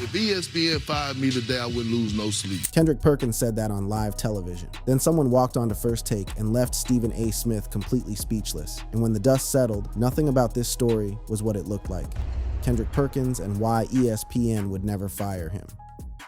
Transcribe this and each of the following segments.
If ESPN fired me today, I wouldn't lose no sleep. Kendrick Perkins said that on live television. Then someone walked onto First Take and left Stephen A. Smith completely speechless. And when the dust settled, nothing about this story was what it looked like. Kendrick Perkins and why ESPN would never fire him.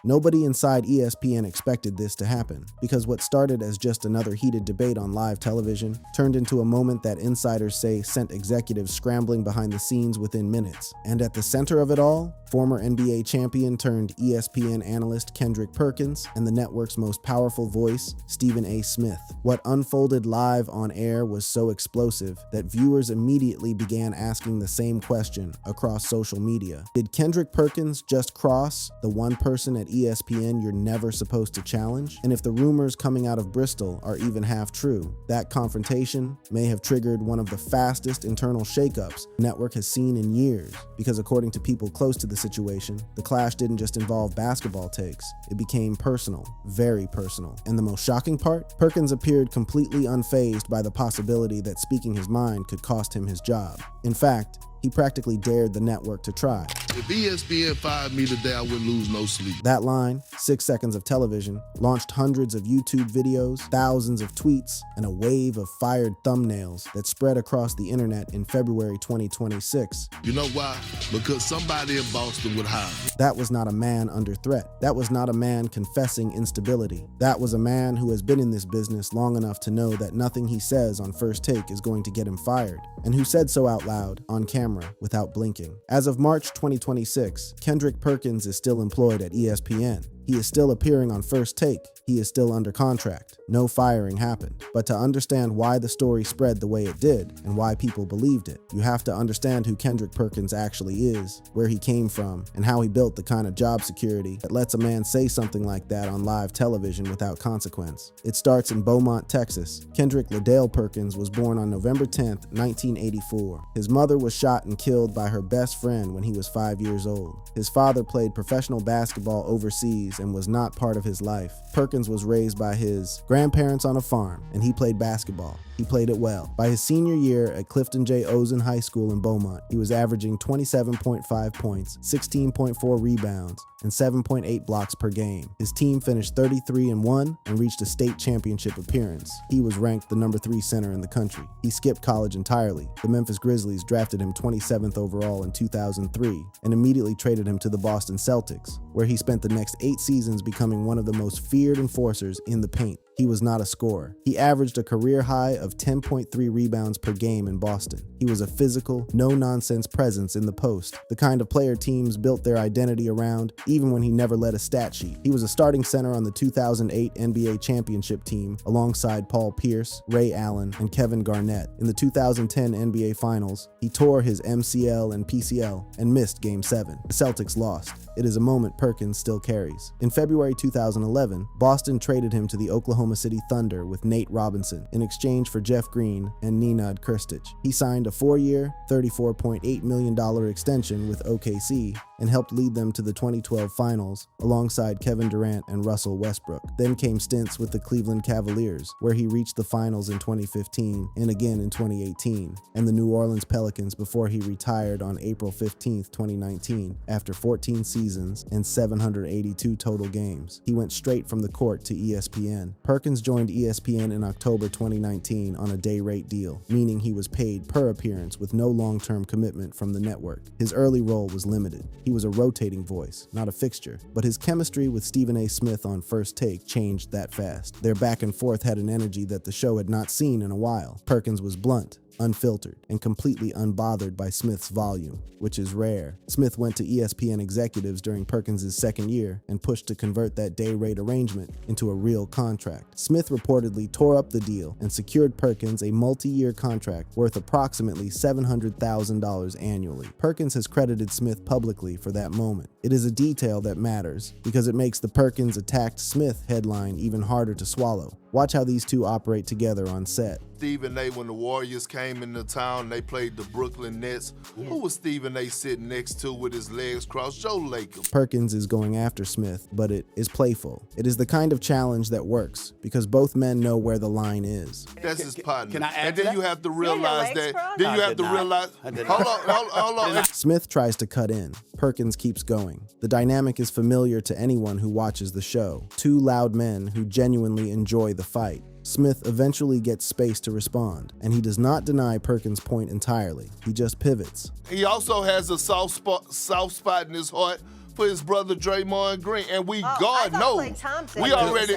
Nobody inside ESPN expected this to happen, because what started as just another heated debate on live television turned into a moment that insiders say sent executives scrambling behind the scenes within minutes. And at the center of it all, former NBA champion turned ESPN analyst Kendrick Perkins and the network's most powerful voice, Stephen A. Smith. What unfolded live on air was so explosive that viewers immediately began asking the same question across social media. Did Kendrick Perkins just cross the one person at ESPN you're never supposed to challenge? And if the rumors coming out of Bristol are even half true, that confrontation may have triggered one of the fastest internal shakeups the network has seen in years, because according to people close to the situation, the clash didn't just involve basketball takes, it became personal, very personal. And the most shocking part? Perkins appeared completely unfazed by the possibility that speaking his mind could cost him his job. In fact, he practically dared the network to try. If ESPN fired me today, I wouldn't lose no sleep. That line, 6 seconds of television, launched hundreds of YouTube videos, thousands of tweets, and a wave of fired thumbnails that spread across the internet in February 2026. You know why? Because somebody in Boston would hire me. That was not a man under threat. That was not a man confessing instability. That was a man who has been in this business long enough to know that nothing he says on First Take is going to get him fired, and who said so out loud, on camera, without blinking. As of March 2026, Kendrick Perkins is still employed at ESPN. He is still appearing on First Take. He is still under contract. No firing happened. But to understand why the story spread the way it did and why people believed it, you have to understand who Kendrick Perkins actually is, where he came from, and how he built the kind of job security that lets a man say something like that on live television without consequence. It starts in Beaumont, Texas. Kendrick Liddell Perkins was born on November 10th, 1984. His mother was shot and killed by her best friend when he was 5 years old. His father played professional basketball overseas and was not part of his life. Perkins was raised by his grandparents on a farm, and he played basketball. He played it well. By his senior year at Clifton J. Ozen High School in Beaumont, he was averaging 27.5 points, 16.4 rebounds, and 7.8 blocks per game. His team finished 33-1 and reached a state championship appearance. He was ranked the number 3 center in the country. He skipped college entirely. The Memphis Grizzlies drafted him 27th overall in 2003 and immediately traded him to the Boston Celtics, where he spent the next 8 seasons becoming one of the most feared enforcers in the paint. He was not a scorer. He averaged a career high of 10.3 rebounds per game in Boston. He was a physical, no-nonsense presence in the post, the kind of player teams built their identity around, even when he never led a stat sheet. He was a starting center on the 2008 NBA championship team alongside Paul Pierce, Ray Allen, and Kevin Garnett. In the 2010 NBA Finals, he tore his MCL and PCL and missed Game 7. The Celtics lost. It is a moment Perkins still carries. In February 2011, Boston traded him to the Oklahoma City Thunder with Nate Robinson in exchange for Jeff Green and Nenad Krstić. He signed a 4-year, $34.8 million extension with OKC and helped lead them to the 2012 Finals alongside Kevin Durant and Russell Westbrook. Then came stints with the Cleveland Cavaliers, where he reached the Finals in 2015 and again in 2018, and the New Orleans Pelicans before he retired on April 15, 2019, after 14 seasons and 782 total games. He went straight from the court to ESPN. Perkins joined ESPN in October 2019 on a day rate deal, meaning he was paid per appearance with no long-term commitment from the network. His early role was limited. He was a rotating voice, not a fixture, but his chemistry with Stephen A. Smith on First Take changed that fast. Their back and forth had an energy that the show had not seen in a while. Perkins was blunt, unfiltered, and completely unbothered by Smith's volume, which is rare. Smith went to ESPN executives during Perkins' second year and pushed to convert that day rate arrangement into a real contract. Smith reportedly tore up the deal and secured Perkins a multi-year contract worth approximately $700,000 annually. Perkins has credited Smith publicly for that moment. It is a detail that matters because it makes the Perkins attacked Smith headline even harder to swallow. Watch how these two operate together on set. Stephen A, when the Warriors came into town, they played the Brooklyn Nets. Who was Stephen A sitting next to with his legs crossed? Joe Lacob. Perkins is going after Smith, but it is playful. It is the kind of challenge that works because both men know where the line is. That's his partner. Can I add and to then that? you have to realize that. Then you have to realize. Hold on. Smith tries to cut in. Perkins keeps going. The dynamic is familiar to anyone who watches the show. Two loud men who genuinely enjoy the fight. Smith eventually gets space to respond, and he does not deny Perkins' point entirely. He just pivots. He also has a soft spot in his heart for his brother Draymond Green, and God knows, we already.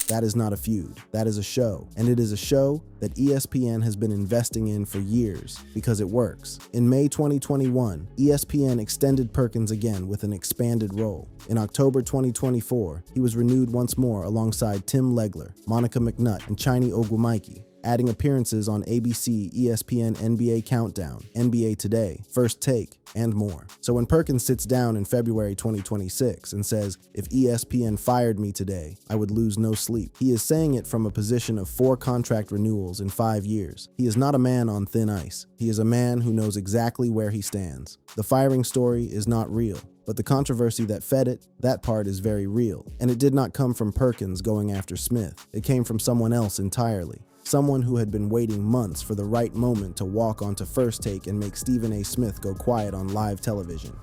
That is not a feud. That is a show, and it is a show that ESPN has been investing in for years because it works. In May 2021, ESPN extended Perkins again with an expanded role. In October 2024, he was renewed once more alongside Tim Legler, Monica McNutt, and Chiny Ogwumike, adding appearances on ABC, ESPN NBA Countdown, NBA Today, First Take, and more. So when Perkins sits down in February 2026 and says, "If ESPN fired me today, I would lose no sleep," he is saying it from a position of 4 contract renewals in 5 years. He is not a man on thin ice. He is a man who knows exactly where he stands. The firing story is not real, but the controversy that fed it, that part is very real. And it did not come from Perkins going after Smith. It came from someone else entirely. Someone who had been waiting months for the right moment to walk onto First Take and make Stephen A. Smith go quiet on live television.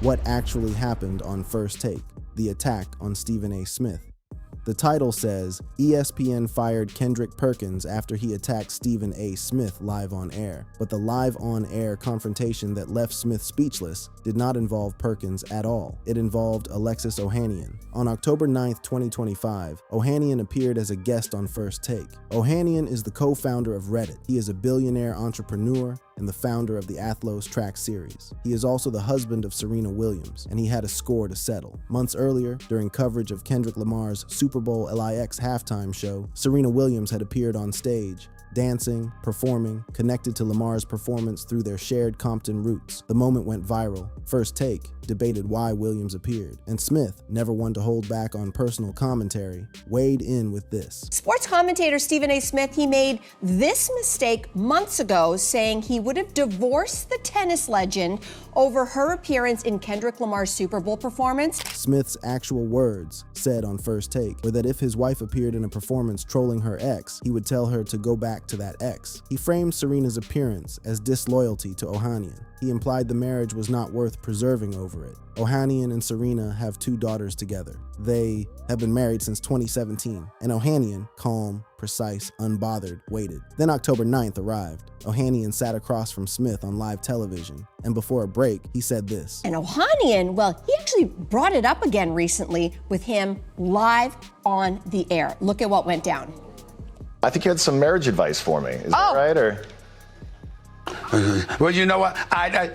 What actually happened on First Take? The attack on Stephen A. Smith. The title says, ESPN fired Kendrick Perkins after he attacked Stephen A. Smith live on air. But the live on air confrontation that left Smith speechless did not involve Perkins at all. It involved Alexis Ohanian. On October 9th, 2025, Ohanian appeared as a guest on First Take. Ohanian is the co-founder of Reddit. He is a billionaire entrepreneur and the founder of the Athlos track series. He is also the husband of Serena Williams, and he had a score to settle. Months earlier, during coverage of Kendrick Lamar's Super Bowl LIX halftime show, Serena Williams had appeared on stage, dancing, performing, connected to Lamar's performance through their shared Compton roots. The moment went viral. First Take debated why Williams appeared, and Smith, never one to hold back on personal commentary, weighed in with this. Sports commentator Stephen A. Smith, he made this mistake months ago, saying he would have divorced the tennis legend over her appearance in Kendrick Lamar's Super Bowl performance. Smith's actual words, said on First Take, were that if his wife appeared in a performance trolling her ex, he would tell her to go back to that ex. He framed Serena's appearance as disloyalty to Ohanian. He implied the marriage was not worth preserving over it. Ohanian and Serena have 2 daughters together. They have been married since 2017, and Ohanian, calm, precise, unbothered, waited. Then October 9th arrived. Ohanian sat across from Smith on live television, and before a break, he said this. And Ohanian, well, he actually brought it up again recently with him live on the air. Look at what went down. I think you had some marriage advice for me. Is that right, or? Well, you know what?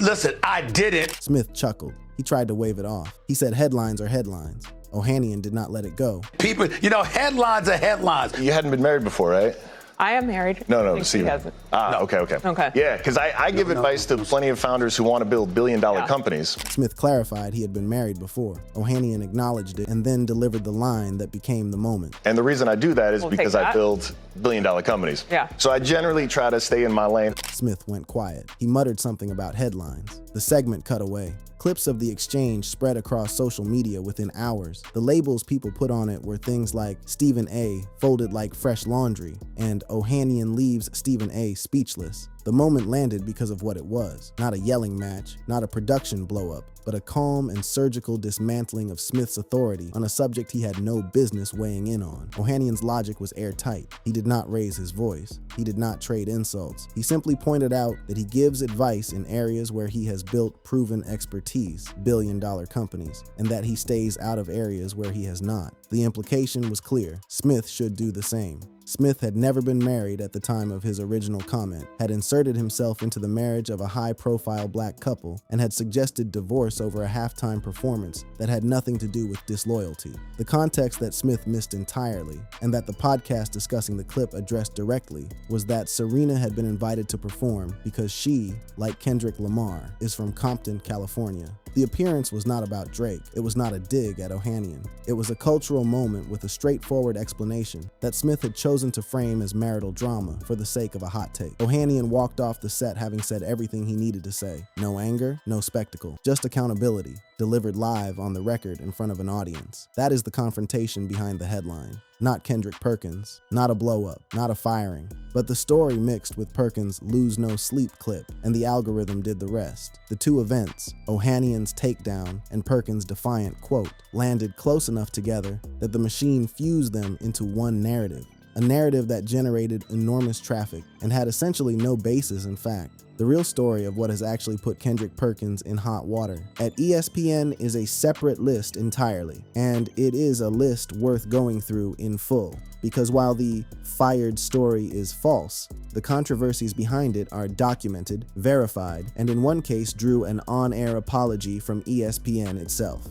Listen, I did it. Smith chuckled. He tried to wave it off. He said headlines are headlines. Ohanian did not let it go. People, headlines are headlines. You hadn't been married before, right? I am married. No, she hasn't. Okay. Okay. Yeah, because I give advice to plenty of founders who want to build billion-dollar companies. Smith clarified he had been married before. Ohanian acknowledged it and then delivered the line that became the moment. And the reason I do that is because I build billion-dollar companies. Yeah. So I generally try to stay in my lane. Smith went quiet. He muttered something about headlines. The segment cut away. Clips of the exchange spread across social media within hours. The labels people put on it were things like Stephen A. folded like fresh laundry and Ohanian leaves Stephen A. speechless. The moment landed because of what it was. Not a yelling match, not a production blow-up, but a calm and surgical dismantling of Smith's authority on a subject he had no business weighing in on. Ohanian's logic was airtight. He did not raise his voice. He did not trade insults. He simply pointed out that he gives advice in areas where he has built proven expertise, billion-dollar companies, and that he stays out of areas where he has not. The implication was clear. Smith should do the same. Smith had never been married at the time of his original comment, had inserted himself into the marriage of a high-profile black couple, and had suggested divorce over a halftime performance that had nothing to do with disloyalty. The context that Smith missed entirely, and that the podcast discussing the clip addressed directly, was that Serena had been invited to perform because she, like Kendrick Lamar, is from Compton, California. The appearance was not about Drake. It was not a dig at Ohanian. It was a cultural moment with a straightforward explanation that Smith had chosen to frame as marital drama for the sake of a hot take. Ohanian walked off the set having said everything he needed to say. No anger, no spectacle, just accountability, delivered live on the record in front of an audience. That is the confrontation behind the headline. Not Kendrick Perkins, not a blow-up, not a firing, but the story mixed with Perkins' Lose No Sleep clip, and the algorithm did the rest. The two events, Ohanian's takedown and Perkins' defiant quote, landed close enough together that the machine fused them into one narrative. A narrative that generated enormous traffic and had essentially no basis in fact. The real story of what has actually put Kendrick Perkins in hot water at ESPN is a separate list entirely, and it is a list worth going through in full, because while the fired story is false, the controversies behind it are documented, verified, and in one case drew an on-air apology from ESPN itself.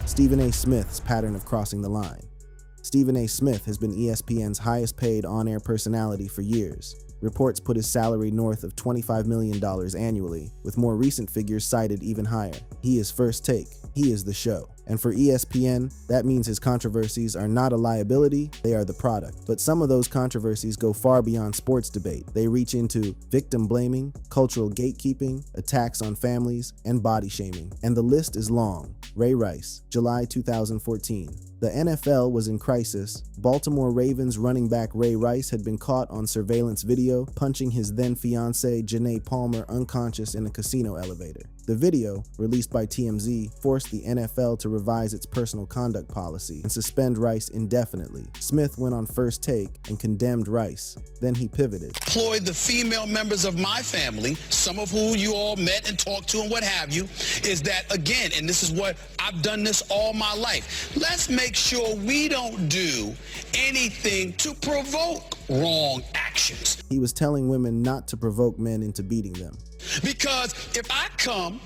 Stephen A. Smith's pattern of crossing the line. Stephen A. Smith has been ESPN's highest paid on-air personality for years. Reports put his salary north of $25 million annually, with more recent figures cited even higher. He is First Take. He is the show. And for ESPN, that means his controversies are not a liability, they are the product. But some of those controversies go far beyond sports debate. They reach into victim blaming, cultural gatekeeping, attacks on families, and body shaming. And the list is long. Ray Rice, July 2014. The NFL was in crisis. Baltimore Ravens running back Ray Rice had been caught on surveillance video punching his then-fiancée Janae Palmer unconscious in a casino elevator. The video, released by TMZ, forced the NFL to revise its personal conduct policy and suspend Rice indefinitely. Smith went on First Take and condemned Rice. Then he pivoted. Employed the female members of my family, some of who you all met and talked to and what have you, is that, again, and this is what I've done this all my life, let's make sure we don't do anything to provoke wrong actions. He was telling women not to provoke men into beating them. Because if I come,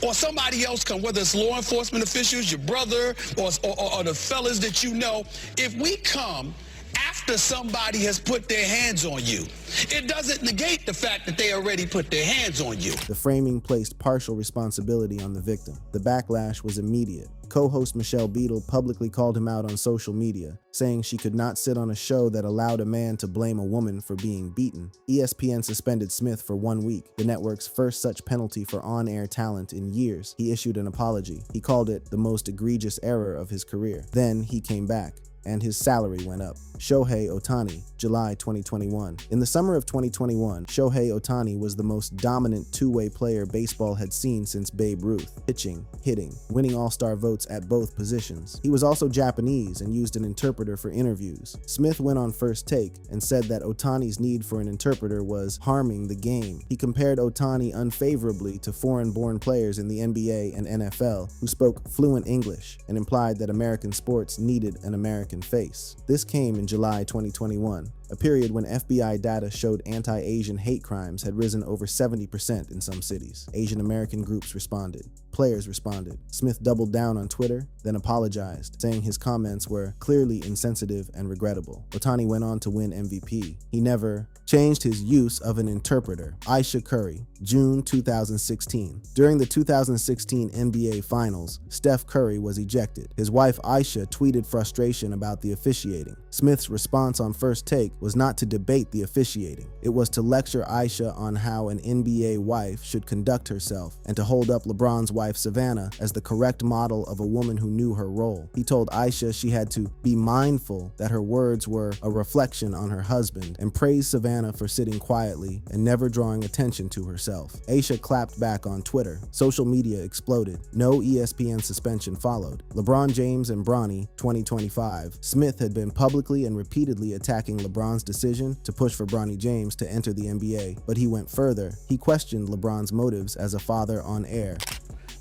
or somebody else come, whether it's law enforcement officials, your brother, or the fellas that you know, if we come after somebody has put their hands on you, it doesn't negate the fact that they already put their hands on you. The framing placed partial responsibility on the victim. The backlash was immediate. Co-host Michelle Beadle publicly called him out on social media, saying she could not sit on a show that allowed a man to blame a woman for being beaten. ESPN suspended Smith for 1 week, the network's first such penalty for on-air talent in years. He issued an apology. He called it the most egregious error of his career. Then he came back, and his salary went up. Shohei Ohtani, July 2021. In the summer of 2021, Shohei Ohtani was the most dominant two-way player baseball had seen since Babe Ruth, pitching, hitting, winning all-star votes at both positions. He was also Japanese and used an interpreter for interviews. Smith went on First Take and said that Ohtani's need for an interpreter was harming the game. He compared Ohtani unfavorably to foreign-born players in the NBA and NFL who spoke fluent English and implied that American sports needed an American face. This came in July 2021, a period when FBI data showed anti-Asian hate crimes had risen over 70% in some cities. Asian American groups responded. Players responded. Smith doubled down on Twitter, then apologized, saying his comments were clearly insensitive and regrettable. Ohtani went on to win MVP. He never changed his use of an interpreter. Aisha Curry, June 2016. During the 2016 NBA Finals, Steph Curry was ejected. His wife Aisha tweeted frustration about the officiating. Smith's response on First Take was not to debate the officiating. It was to lecture Aisha on how an NBA wife should conduct herself and to hold up LeBron's wife Savannah as the correct model of a woman who knew her role. He told Aisha she had to be mindful that her words were a reflection on her husband and praised Savannah for sitting quietly and never drawing attention to herself. Aisha clapped back on Twitter. Social media exploded. No ESPN suspension followed. LeBron James and Bronny, 2025. Smith had been publicly and repeatedly attacking LeBron's decision to push for Bronny James to enter the NBA, but he went further. He questioned LeBron's motives as a father on air.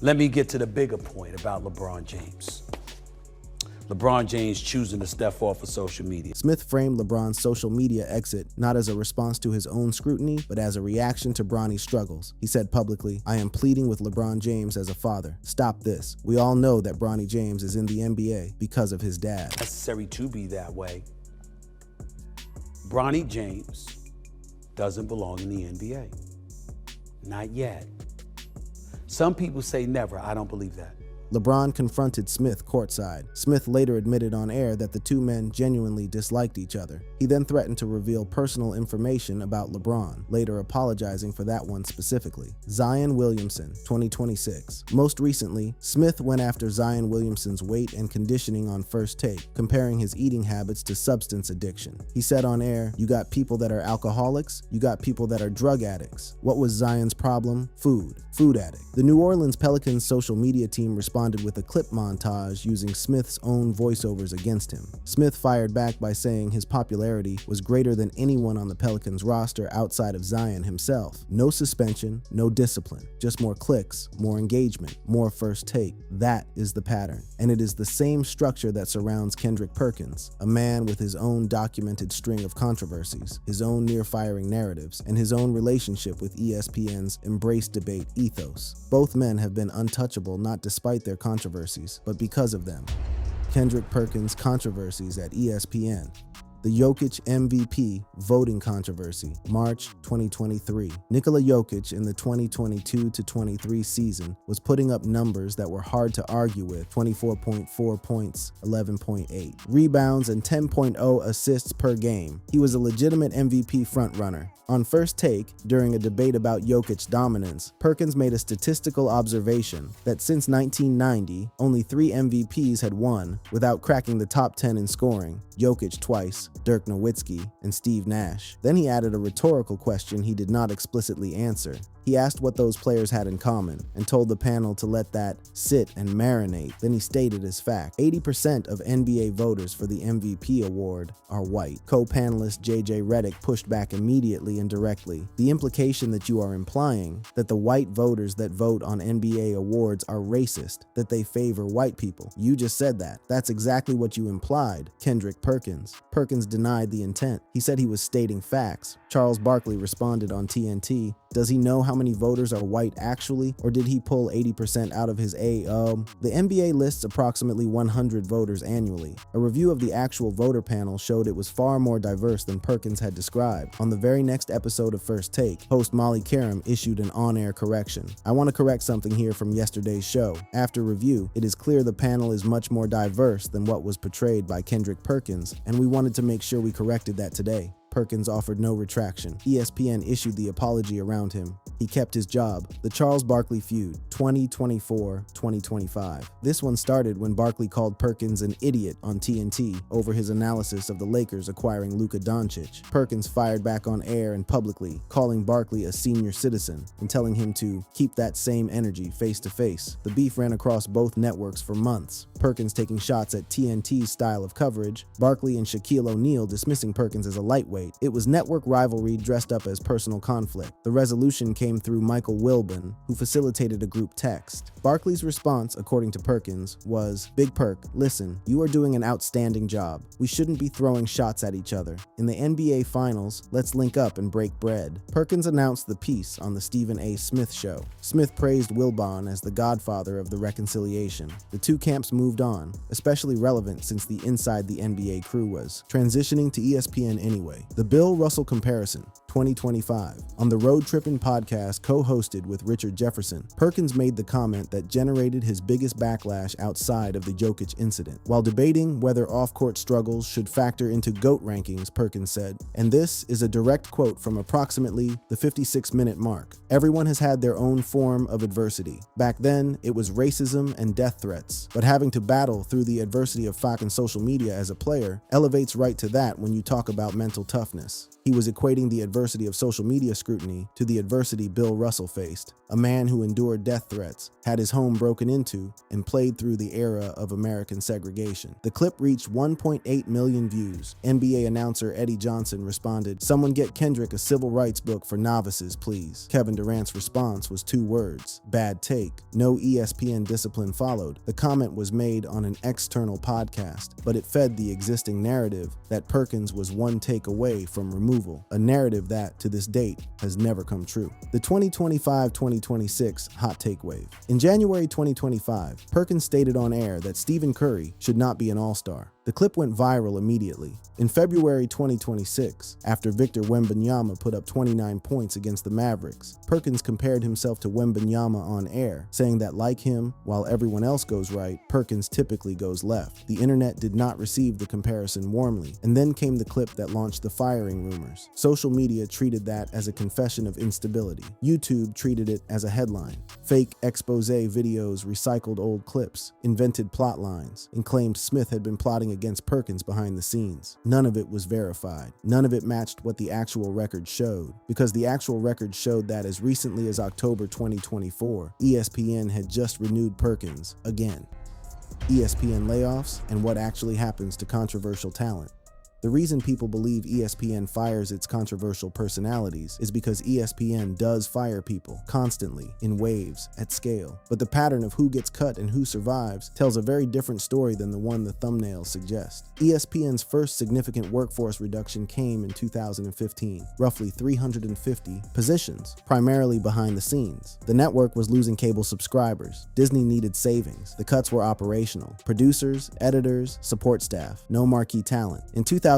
Let me get to the bigger point about LeBron James. LeBron James choosing to step off of social media. Smith framed LeBron's social media exit not as a response to his own scrutiny, but as a reaction to Bronny's struggles. He said publicly, "I am pleading with LeBron James as a father. Stop this. We all know that Bronny James is in the NBA because of his dad." Necessary to be that way. Bronny James doesn't belong in the NBA. Not yet. Some people say never. I don't believe that. LeBron confronted Smith courtside. Smith later admitted on air that the two men genuinely disliked each other. He then threatened to reveal personal information about LeBron, later apologizing for that one specifically. Zion Williamson, 2026. Most recently, Smith went after Zion Williamson's weight and conditioning on First Take, comparing his eating habits to substance addiction. He said on air, "You got people that are alcoholics, you got people that are drug addicts. What was Zion's problem? Food addict." The New Orleans Pelicans social media team responded with a clip montage using Smith's own voiceovers against him. Smith fired back by saying his popularity was greater than anyone on the Pelicans roster outside of Zion himself. No suspension, no discipline, just more clicks, more engagement, more First Take. That is the pattern. And it is the same structure that surrounds Kendrick Perkins, a man with his own documented string of controversies, his own near-firing narratives, and his own relationship with ESPN's embrace debate ethos. Both men have been untouchable not despite their controversies, but because of them. Kendrick Perkins controversies at ESPN. The Jokic MVP voting controversy, March 2023. Nikola Jokic in the 2022-23 season was putting up numbers that were hard to argue with: 24.4 points, 11.8 rebounds, and 10.0 assists per game. He was a legitimate MVP frontrunner. On First Take, during a debate about Jokic's dominance, Perkins made a statistical observation that since 1990, only 3 MVPs had won without cracking the top 10 in scoring: Jokic twice, Dirk Nowitzki, and Steve Nash. Then he added a rhetorical question he did not explicitly answer. He asked what those players had in common and told the panel to let that sit and marinate. Then he stated as fact: 80% of NBA voters for the MVP award are white. Co-panelist JJ Redick pushed back immediately and directly. The implication that you are implying that the white voters that vote on NBA awards are racist, that they favor white people. You just said that. That's exactly what you implied, Kendrick Perkins. Perkins denied the intent. He said he was stating facts. Charles Barkley responded on TNT, "Does he know how many voters are white actually, or did he pull 80% out of his The NBA lists approximately 100 voters annually. A review of the actual voter panel showed it was far more diverse than Perkins had described. On the very next episode of First Take, host Molly Karam issued an on-air correction. "I want to correct something here from yesterday's show. After review, it is clear the panel is much more diverse than what was portrayed by Kendrick Perkins, and we wanted to make sure we corrected that today." Perkins offered no retraction. ESPN issued the apology around him. He kept his job. The Charles Barkley feud, 2024-2025. This one started when Barkley called Perkins an idiot on TNT over his analysis of the Lakers acquiring Luka Doncic. Perkins fired back on air and publicly, calling Barkley a senior citizen and telling him to keep that same energy face to face. The beef ran across both networks for months. Perkins taking shots at TNT's style of coverage, Barkley and Shaquille O'Neal dismissing Perkins as a lightweight. It was network rivalry dressed up as personal conflict. The resolution came through Michael Wilbon, who facilitated a group text. Barkley's response, according to Perkins, was, "Big Perk, listen, you are doing an outstanding job. We shouldn't be throwing shots at each other. In the NBA Finals, let's link up and break bread." Perkins announced the piece on the Stephen A. Smith Show. Smith praised Wilbon as the godfather of the reconciliation. The two camps moved on, especially relevant since the Inside the NBA crew was transitioning to ESPN anyway. The Bill Russell comparison, 2025. On the Road Trippin' podcast co-hosted with Richard Jefferson, Perkins made the comment that generated his biggest backlash outside of the Jokic incident. While debating whether off-court struggles should factor into GOAT rankings, Perkins said, and this is a direct quote from approximately the 56-minute mark, "Everyone has had their own form of adversity. Back then, it was racism and death threats, but having to battle through the adversity of fucking social media as a player elevates right to that when you talk about mental toughness." He was equating the adversity diversity of social media scrutiny to the adversity Bill Russell faced, a man who endured death threats, had his home broken into, and played through the era of American segregation. The clip reached 1.8 million views. NBA announcer Eddie Johnson responded, "Someone get Kendrick a civil rights book for novices, please." Kevin Durant's response was 2 words, "Bad take." No ESPN discipline followed. The comment was made on an external podcast, but it fed the existing narrative that Perkins was one take away from removal, a narrative that, to this date, has never come true. The 2025-2026 hot take wave. In January 2025, Perkins stated on air that Stephen Curry should not be an all-star. The clip went viral immediately. In February 2026, after Victor Wembanyama put up 29 points against the Mavericks, Perkins compared himself to Wembanyama on air, saying that like him, while everyone else goes right, Perkins typically goes left. The internet did not receive the comparison warmly, and then came the clip that launched the firing rumors. Social media treated that as a confession of instability. YouTube treated it as a headline. Fake expose videos recycled old clips, invented plot lines, and claimed Smith had been plotting against Perkins behind the scenes. None of it was verified. None of it matched what the actual record showed, because the actual record showed that as recently as October 2024, ESPN had just renewed Perkins again. ESPN layoffs and what actually happens to controversial talent. The reason people believe ESPN fires its controversial personalities is because ESPN does fire people constantly, in waves, at scale. But the pattern of who gets cut and who survives tells a very different story than the one the thumbnails suggest. ESPN's first significant workforce reduction came in 2015, roughly 350 positions, primarily behind the scenes. The network was losing cable subscribers. Disney needed savings. The cuts were operational. Producers, editors, support staff, no marquee talent. In 2017,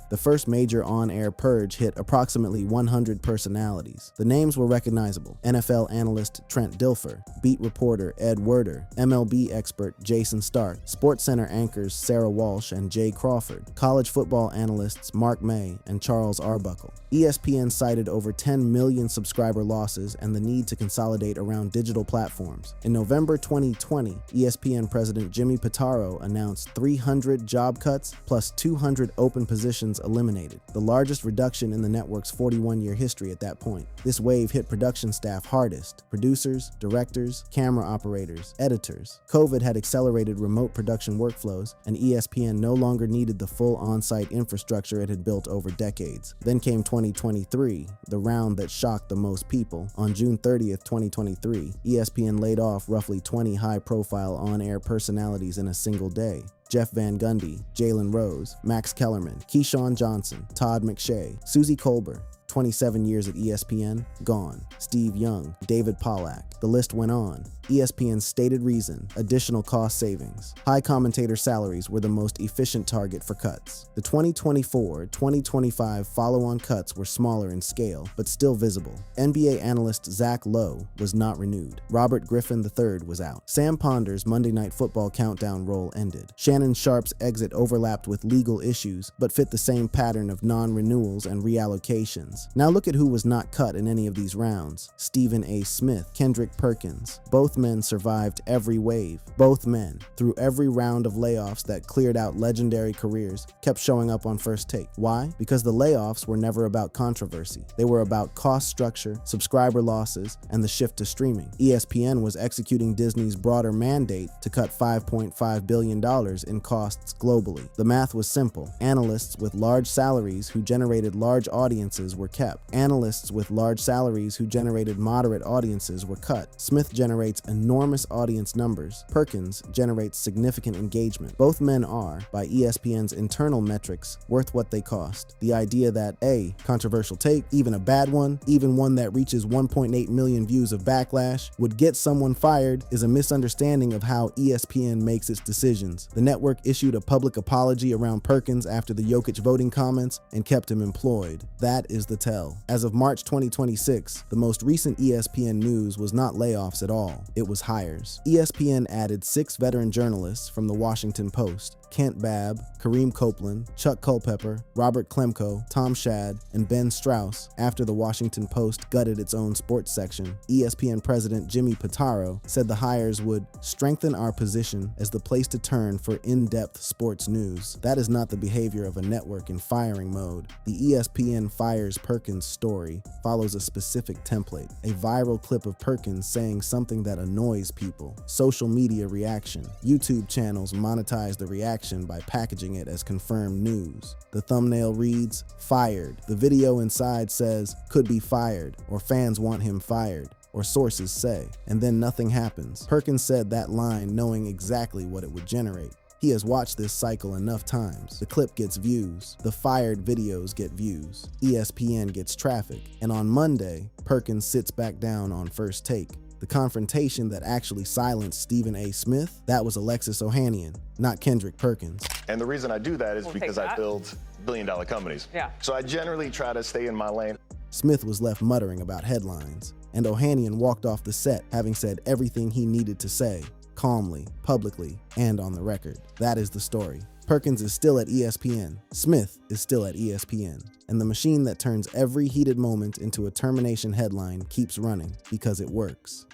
the first major on-air purge hit approximately 100 personalities. The names were recognizable: NFL analyst Trent Dilfer, beat reporter Ed Werder, MLB expert Jason Stark, SportsCenter anchors Sarah Walsh and Jay Crawford, college football analysts Mark May and Charles Arbuckle. ESPN cited over 10 million subscriber losses and the need to consolidate around digital platforms. In November 2020, ESPN president Jimmy Pitaro announced 300 job cuts plus 200 open positions eliminated, the largest reduction in the network's 41-year history at that point. This wave hit production staff hardest: producers, directors, camera operators, editors. COVID had accelerated remote production workflows, and ESPN no longer needed the full on-site infrastructure it had built over decades. Then came 2023, the round that shocked the most people. On June 30th, 2023, ESPN laid off roughly 20 high-profile on-air personalities in a single day. Jeff Van Gundy, Jalen Rose, Max Kellerman, Keyshawn Johnson, Todd McShay, Suzy Kolber. 27 years at ESPN, gone. Steve Young, David Pollack. The list went on. ESPN's stated reason: additional cost savings. High commentator salaries were the most efficient target for cuts. The 2024-2025 follow-on cuts were smaller in scale, but still visible. NBA analyst Zach Lowe was not renewed. Robert Griffin III was out. Sam Ponder's Monday Night Football countdown role ended. Shannon Sharp's exit overlapped with legal issues, but fit the same pattern of non-renewals and reallocations. Now look at who was not cut in any of these rounds: Stephen A. Smith, Kendrick Perkins. Both men survived every wave. Both men, through every round of layoffs that cleared out legendary careers, kept showing up on First Take. Why? Because the layoffs were never about controversy. They were about cost structure, subscriber losses, and the shift to streaming. ESPN was executing Disney's broader mandate to cut $5.5 billion in costs globally. The math was simple. Analysts with large salaries who generated large audiences were kept. Analysts with large salaries who generated moderate audiences were cut. Smith generates enormous audience numbers. Perkins generates significant engagement. Both men are, by ESPN's internal metrics, worth what they cost. The idea that a controversial take, even a bad one, even one that reaches 1.8 million views of backlash, would get someone fired is a misunderstanding of how ESPN makes its decisions. The network issued a public apology around Perkins after the Jokic voting comments and kept him employed. That is the tell. As of March 2026, the most recent ESPN news was not layoffs at all. It was hires. ESPN added 6 veteran journalists from the Washington Post: Kent Babb, Kareem Copeland, Chuck Culpepper, Robert Klemko, Tom Shad, and Ben Strauss after the Washington Post gutted its own sports section. ESPN president Jimmy Pitaro said the hires would strengthen our position as the place to turn for in-depth sports news. That is not the behavior of a network in firing mode. The ESPN fires Perkins story follows a specific template: a viral clip of Perkins saying something that annoys people, social media reaction. YouTube channels monetize the reaction by packaging it as confirmed news. The thumbnail reads, "Fired." The video inside says, "Could be fired," or "Fans want him fired," or "Sources say," and then nothing happens. Perkins said that line knowing exactly what it would generate. He has watched this cycle enough times. The clip gets views. The fired videos get views. ESPN gets traffic. And on Monday, Perkins sits back down on First Take. The confrontation that actually silenced Stephen A. Smith, that was Alexis Ohanian, not Kendrick Perkins. And the reason I do that is because I build billion-dollar companies. Yeah. So I generally try to stay in my lane. Smith was left muttering about headlines, and Ohanian walked off the set having said everything he needed to say, calmly, publicly, and on the record. That is the story. Perkins is still at ESPN. Smith is still at ESPN. And the machine that turns every heated moment into a termination headline keeps running because it works.